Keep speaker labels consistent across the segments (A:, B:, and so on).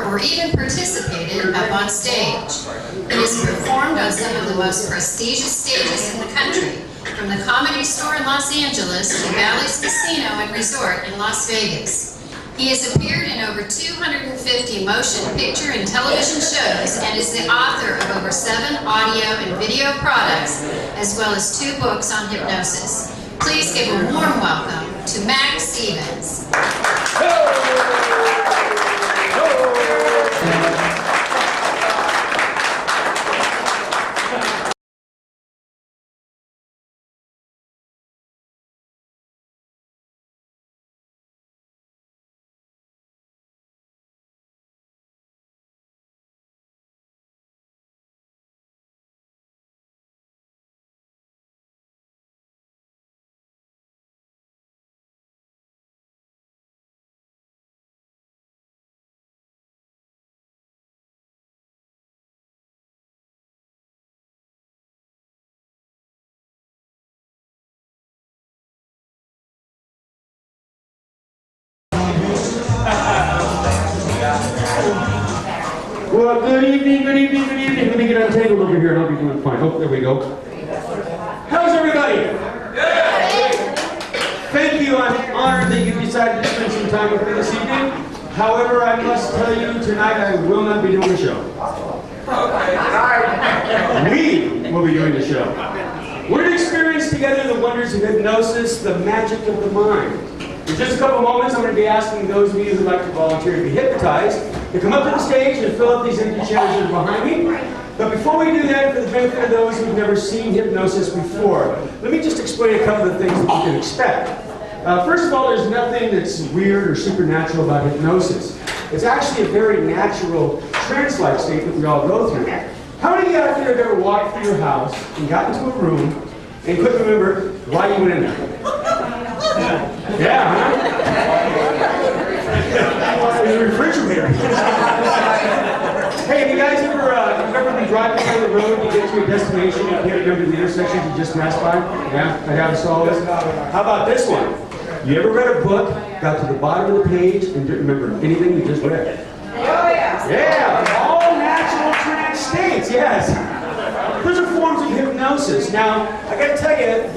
A: or even participated up on stage. It is performed on some of the most prestigious stages in the country, from the Comedy Store in Los Angeles to Bally's Casino and Resort in Las Vegas. He has appeared in over 250 motion picture and television shows and is the author of over 7 audio and video products, as well as 2 books on hypnosis. Please give a warm welcome to Max Stevens.
B: Well, good evening, good evening, good evening. Let me get untangled over here and I'll be doing fine. Oh, there we go. How's everybody? Good. Thank you. I'm honored that you decided to spend some time with me this evening. However, I must tell you, tonight I will not be doing the show. We will be doing the show. We're going to experience together the wonders of hypnosis, the magic of the mind. In just a couple moments, I'm going to be asking those of you who would like to volunteer to be hypnotized to come up to the stage and fill up these empty chairs that are behind me. But before we do that, for the benefit of those who've never seen hypnosis before, let me just explain a couple of things that you can expect. First of all, there's nothing that's weird or supernatural about hypnosis. It's actually a very natural trance-like state that we all go through. How many of you out there have ever walked through your house and got into a room and couldn't remember why you went in there? Yeah, huh? In the refrigerator. Hey, have you guys ever been driving down the road, you get to your destination, you can't remember the intersection you just passed by? Yeah, I have saw this. How about this one? You ever read a book, got to the bottom of the page, and didn't remember anything you just read?
C: Oh, yeah.
B: Yeah, all natural trance states, yes. Those are forms of hypnosis. Now, I got to tell you,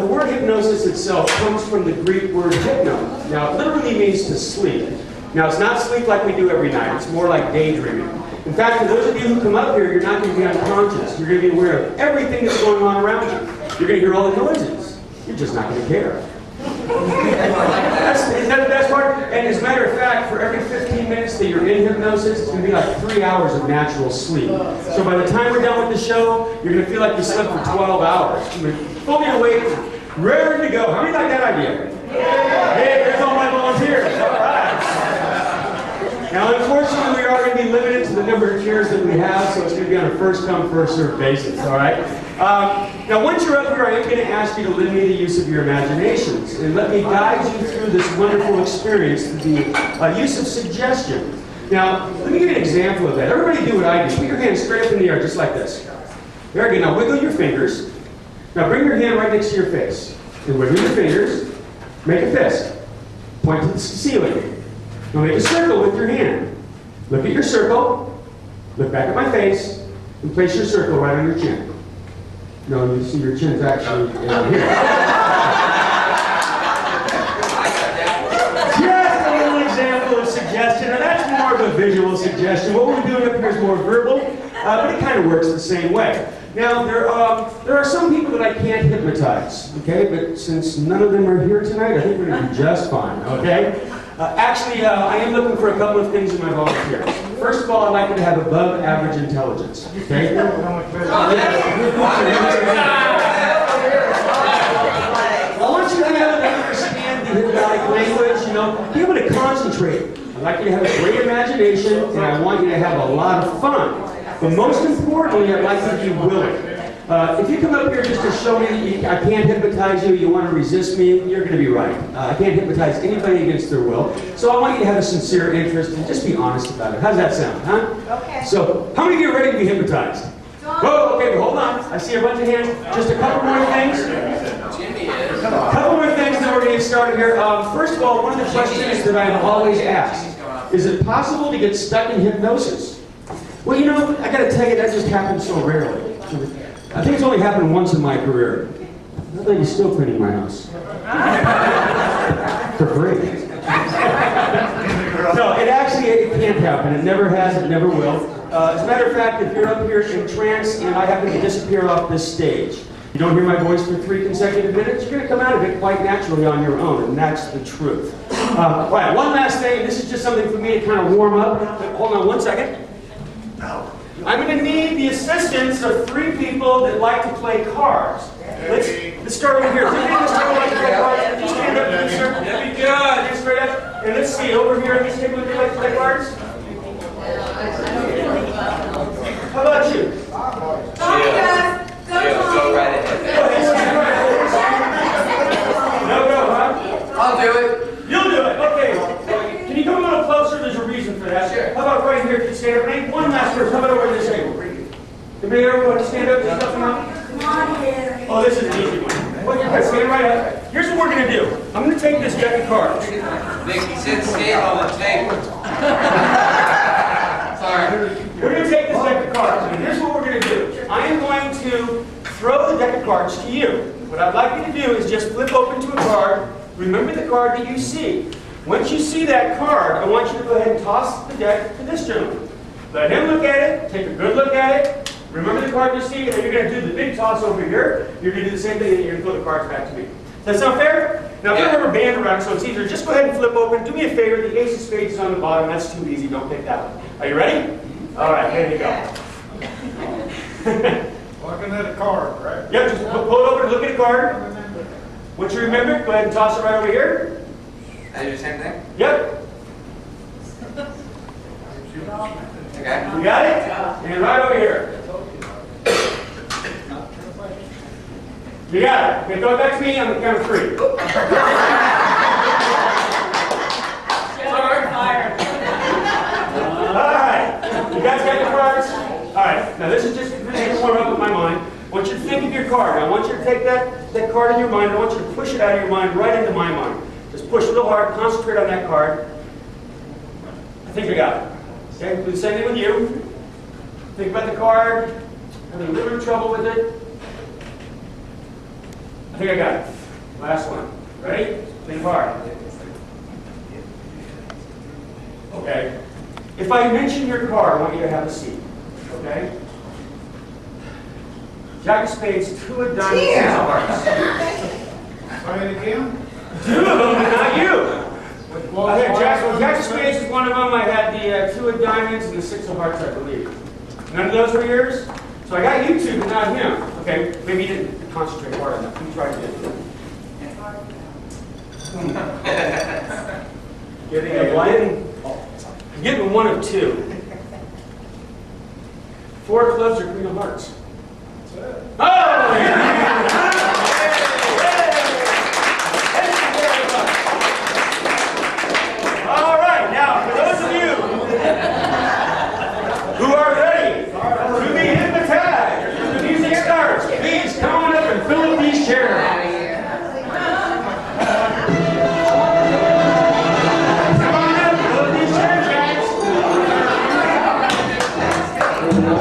B: the word hypnosis itself comes from the Greek word hypno. Now, it literally means to sleep. Now, it's not sleep like we do every night. It's more like daydreaming. In fact, for those of you who come up here, you're not going to be unconscious. You're going to be aware of everything that's going on around you. You're going to hear all the noises. You're just not going to care. Isn't that the best part? And as a matter of fact, for every 15 minutes that you're in hypnosis, it's going to be like 3 hours of natural sleep. So by the time we're done with the show, you're going to feel like you slept for 12 hours. You're fully awake, ready to go. How many like that idea? Hey, there's all my volunteers. All right. Now, unfortunately, we are going to be limited to the number of chairs that we have, so it's going to be on a first-come, first-served basis, all right? Now, once you're up here, I am going to ask you to lend me the use of your imaginations, and let me guide you through this wonderful experience, the use of suggestion. Now, let me give you an example of that. Everybody do what I do. Put your hands straight up in the air, just like this. Very good. Now, wiggle your fingers. Now, bring your hand right next to your face. And wiggle your fingers. Make a fist. Point to the ceiling. Now make a circle with your hand. Look at your circle, look back at my face, and place your circle right on your chin. No, you see your chin's actually down here. Just a little example of suggestion. Now that's more of a visual suggestion. What we're doing up here is more verbal, but it kind of works the same way. Now, there are some people that I can't hypnotize, okay? But since none of them are here tonight, I think we're going to be just fine, okay? Actually, I am looking for a couple of things in my volunteers. First of all, I'd like you to have above average intelligence, okay? I want you to be able to understand the hypnotic language, you know, be able to concentrate. I'd like you to have a great imagination, and I want you to have a lot of fun. But most importantly, I'd like you to be willing. If you come up here just to show me I can't hypnotize you, you want to resist me, you're going to be right. I can't hypnotize anybody against their will. So I want you to have a sincere interest and just be honest about it. How does that sound, huh?
C: Okay.
B: So, how many of you are ready to be hypnotized? Whoa, okay, but hold on. I see a bunch of hands. Just a couple more things. A couple more things, then we're going to get started here. First of all, one of the questions that I'm always asked. Is it possible to get stuck in hypnosis? Well, you know, I gotta tell you, that just happens so rarely. I think it's only happened once in my career. That lady's still cleaning my house. For free. No, it can't happen. It never has, it never will. As a matter of fact, if you're up here in trance and I happen to disappear off this stage, you don't hear my voice for 3 consecutive minutes, you're going to come out of it quite naturally on your own, and that's the truth. All right, one last thing. This is just something for me to kind of warm up. Hold on one second. I'm going to need the assistance of 3 people that like to play cards. Let's start over here. Let's like to play cards. Just stand up, please, sir. That'd be good. Stand straight up. And let's see, over here, these people that like to play cards. How about you?
C: Go right ahead.
B: No, huh?
C: I'll do it.
B: You'll do it. Okay. Can you come a little closer? There's a reason for that.
C: Sure.
B: How about right here? Can you stand up? Name one last person. How about over this table? Everybody ever want to stand up? Just up and up? Oh, this is an easy one. Well, yeah, stand right up. Here's what we're going to do. I'm going to take this deck of cards.
C: Nick, you said stand on the table. Sorry.
B: We're going to take this deck of cards, and here's what we're going to do. I am going to throw the deck of cards to you. What I'd like you to do is just flip open to a card. Remember the card that you see. Once you see that card, I want you to go ahead and toss the deck to this gentleman. Let him look at it, take a good look at it. Remember the card you see, and you're going to do the big toss over here. You're going to do the same thing, and you're going to throw the cards back to me. Does that sound fair? Now, if I have a band around, so it's easier, just go ahead and flip open. Do me a favor, the ace of spades is on the bottom. That's too easy. Don't pick that one. Are you ready? All right, there you go.
D: Looking at a card, right?
B: Yep, just pull it over and look at the card. Once you remember, go ahead and toss it right over here.
C: I do the same thing?
B: Yep.
C: Okay.
B: You got it? And right over here. You got it. Okay, throw it back to me on the count of 3. All right. You guys got your cards? All right. Now this is just to warm up with my mind. I want you to think of your card. I want you to take that card in your mind. I want you to push it out of your mind right into my mind. Just push real hard. Concentrate on that card. I think I got it. Okay, do the same thing with you. Think about the card. Having a little bit of trouble with it. I think I got it. Last one. Ready? Think hard. Okay. If I mention your card, I want you to have a seat. Okay? Jack of spades, 2 of diamonds, 6 of hearts.
D: Try it again.
B: 2 of them, but not you. I had Jack of spades is one of them. I had the 2 of diamonds and the 6 of hearts, I believe. None of those were yours? So I got you 2, but not him. Okay, maybe you didn't concentrate hard enough. You tried to. Getting a blind. I'm getting 1 of 2. 4 of clubs or 3 of hearts. Oh! Yeah. All right, now for those of you who are ready to be hypnotized as the music starts, please come on up and fill up these chairs. Come on up, fill up these chairs, guys. Come on.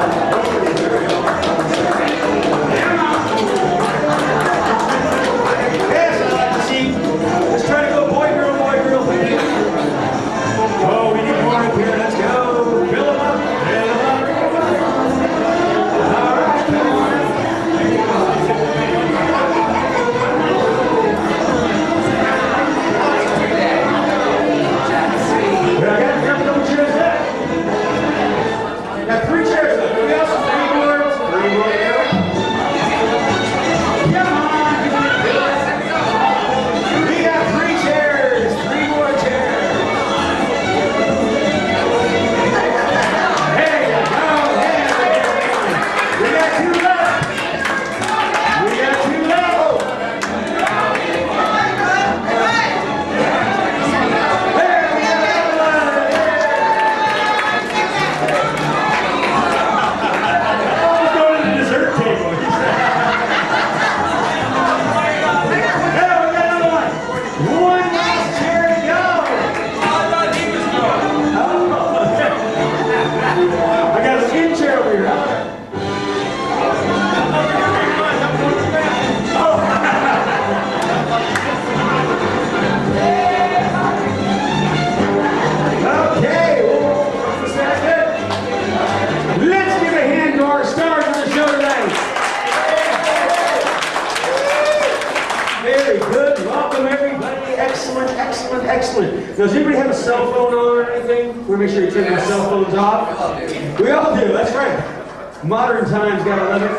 B: Excellent, excellent, excellent. Does anybody have a cell phone on or anything? We want to make sure you turn your cell phones off. We all do, that's right. Modern times, gotta love it.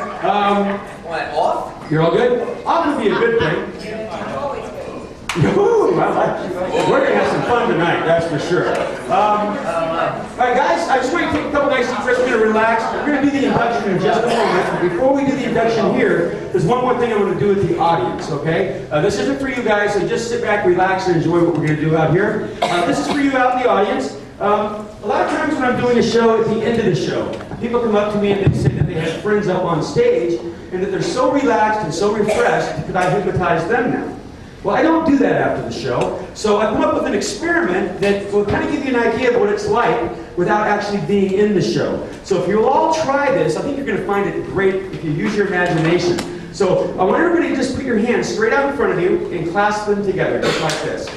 C: Want it off?
B: You're all good? Off would be a good thing. Ooh, I like you. We're going to have some fun tonight, that's for sure. All right, guys, I just want to take a couple nice deep breaths. We're going to relax. We're going to do the induction in just a moment. Before we do the induction here, there's one more thing I want to do with the audience, okay? This isn't for you guys, so just sit back, relax, and enjoy what we're going to do out here. This is for you out in the audience. A lot of times when I'm doing a show, at the end of the show, people come up to me and they say that they have friends up on stage and that they're so relaxed and so refreshed that I hypnotize them now. Well, I don't do that after the show, so I come up with an experiment that will kind of give you an idea of what it's like without actually being in the show. So if you'll all try this, I think you're going to find it great if you use your imagination. So I want everybody to just put your hands straight out in front of you and clasp them together, just like this.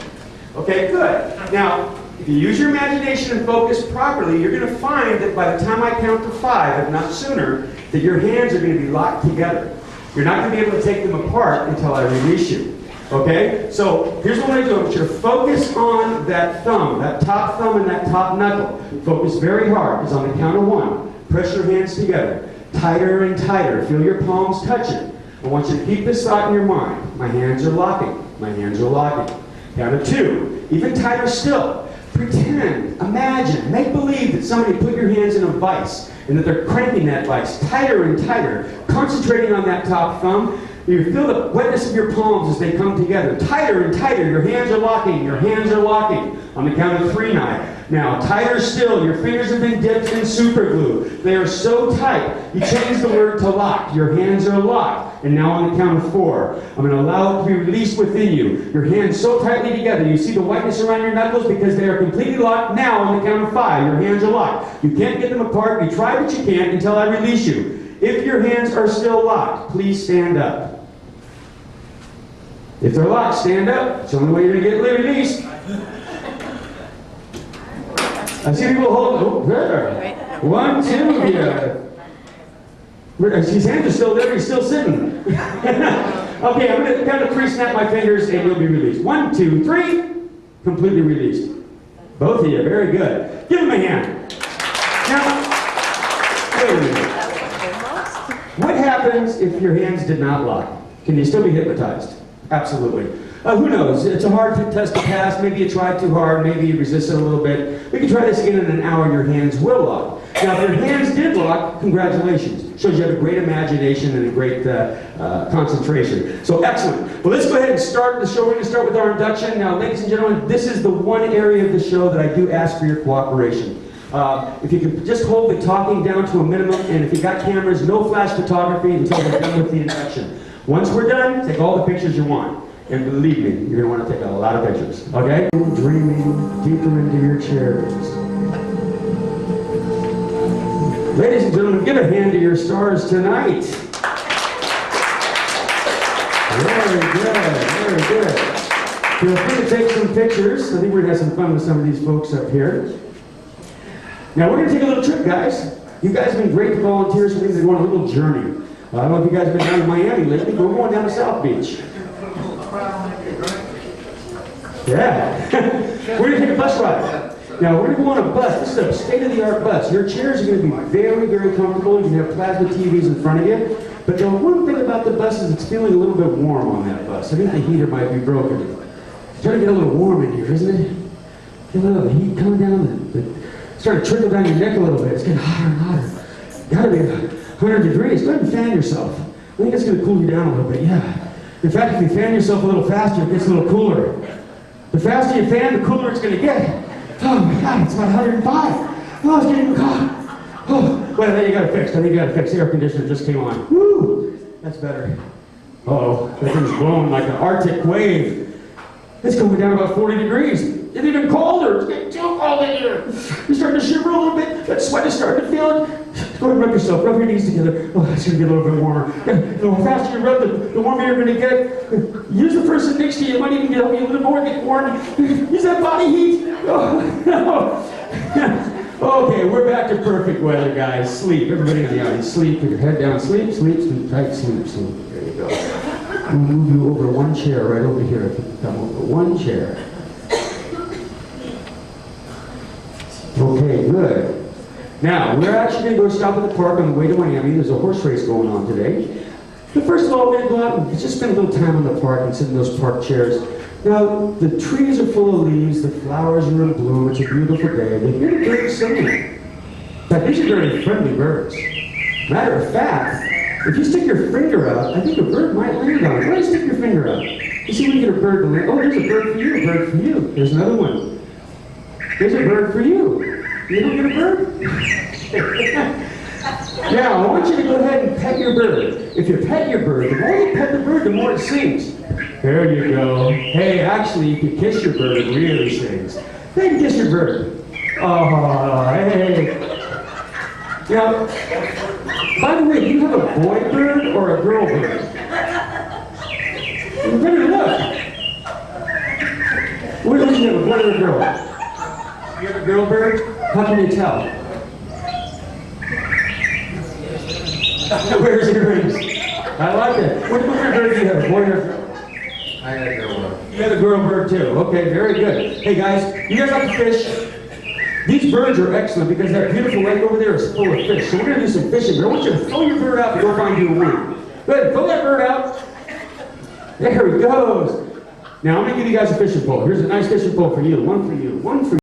B: Okay, good. Now, if you use your imagination and focus properly, you're going to find that by the time I count to 5, if not sooner, that your hands are going to be locked together. You're not going to be able to take them apart until I release you. Okay? So here's what I'm going to do. I want you to focus on that thumb, that top thumb and that top knuckle. Focus very hard, because on the count of 1, press your hands together. Tighter and tighter. Feel your palms touching. I want you to keep this thought in your mind. My hands are locking. My hands are locking. Count of 2. Even tighter still. Pretend, imagine, make believe that somebody put your hands in a vise and that they're cranking that vise tighter and tighter, concentrating on that top thumb. You feel the wetness of your palms as they come together. Tighter and tighter, your hands are locking, your hands are locking. On the count of 3 now, tighter still, your fingers have been dipped in super glue. They are so tight, you change the word to locked. Your hands are locked. And now on the count of 4, I'm going to allow it to be released within you. Your hands so tightly together, you see the whiteness around your knuckles because they are completely locked. Now on the count of 5, your hands are locked. You can't get them apart, you try but you can't until I release you. If your hands are still locked, please stand up. If they're locked, stand up. It's the only way you're going to get released. I see people hold. Oh, there. 1, 2, yeah. His hands are still there. He's still sitting. Okay, I'm going to count to 3, snap my fingers, and you'll be released. 1, 2, 3. Completely released. Both of you. Very good. Give him a hand. Now, wait a minute. What happens if your hands did not lock? Can you still be hypnotized? Absolutely. Who knows? It's a hard test to pass. Maybe you tried too hard. Maybe you resisted a little bit. We can try this again in an hour and your hands will lock. Now, if your hands did lock, congratulations. Shows you have a great imagination and a great concentration. So, excellent. Well, let's go ahead and start the show. We're going to start with our induction. Now, ladies and gentlemen, this is the one area of the show that I do ask for your cooperation. If you could just hold the talking down to a minimum, and if you got cameras, no flash photography until we're done with the induction. Once we're done, take all the pictures you want. And believe me, you're going to want to take a lot of pictures. Okay? Dreaming deeper into your chairs. Ladies and gentlemen, give a hand to your stars tonight. Very good, very good. Feel free to take some pictures. I think we're going to have some fun with some of these folks up here. Now, we're going to take a little trip, guys. You guys have been great volunteers for me to go on a little journey. I don't know if you guys have been down to Miami lately, but we're going down to South Beach. Yeah. We're going to take a bus ride. Now, we're going to go on a bus. This is a state-of-the-art bus. Your chairs are going to be very, very comfortable. You can have plasma TVs in front of you. But the one thing about the bus is it's feeling a little bit warm on that bus. I think the heater might be broken. It's starting to get a little warm in here, isn't it? Get a little heat coming down. It's starting to trickle down your neck a little bit. It's getting hotter and hotter. Got to be 100 degrees. Go ahead and fan yourself. I think it's going to cool you down a little bit, yeah. In fact, if you fan yourself a little faster, it gets a little cooler. The faster you fan, the cooler it's going to get. Oh my God, it's about 105. Oh, it's getting hot. Oh, wait, I think you got it fixed. I think you got it fixed. The air conditioner just came on. Woo, that's better. Uh-oh, that thing's blowing like an Arctic wave. It's going down about 40 degrees. It's even colder. It's getting too cold in here. You're starting to shiver a little bit. That sweat is starting to feel it. Go ahead and rub yourself. Rub your knees together. Oh, it's going to get a little bit warmer. The faster you rub, the warmer you're going to get. Use the person next to you. It might even help you a little more get warm. Use that body heat. Oh, no. Okay, we're back to perfect weather, guys. Sleep. Everybody in the audience, sleep. Put your head down. Sleep, sleep, sleep, tight, sleep, sleep. There you go. We'll move you over one chair right over here. If you can come over one chair. Okay, good. Now, we're actually going to go stop at the park on the way to Miami. There's a horse race going on today. But first of all, we're going to go out and just spend a little time on the park and sit in those park chairs. Now, the trees are full of leaves, the flowers are in bloom, it's a beautiful day. They hear the birds singing. In fact, these are very friendly birds. Matter of fact, if you stick your finger out, I think a bird might land on it. Why don't you stick your finger out? You see when you get a bird to land. Oh, there's a bird for you, a bird for you. There's another one. There's a bird for you. You don't get a bird? Now, I want you to go ahead and pet your bird. If you pet your bird, the more you pet the bird, the more it sings. There you go. Hey, actually, you can kiss your bird, it really sings. Then kiss your bird. Oh, hey. Now, by the way, do you have a boy bird or a girl bird? You better look. What do you have, a boy or a girl? You have a girl bird? How can you tell? Where's your rings? I like it. What kind of bird do you have, a boy or a girl?
C: I had a girl bird.
B: You had a girl bird too. Okay, very good. Hey guys, you guys like to fish? These birds are excellent because that beautiful lake over there is full of fish. So we're going to do some fishing. But I want you to throw your bird out and go find you a wing. Good, throw that bird out. There he goes. Now I'm going to give you guys a fishing pole. Here's a nice fishing pole for you. One for you. One for you.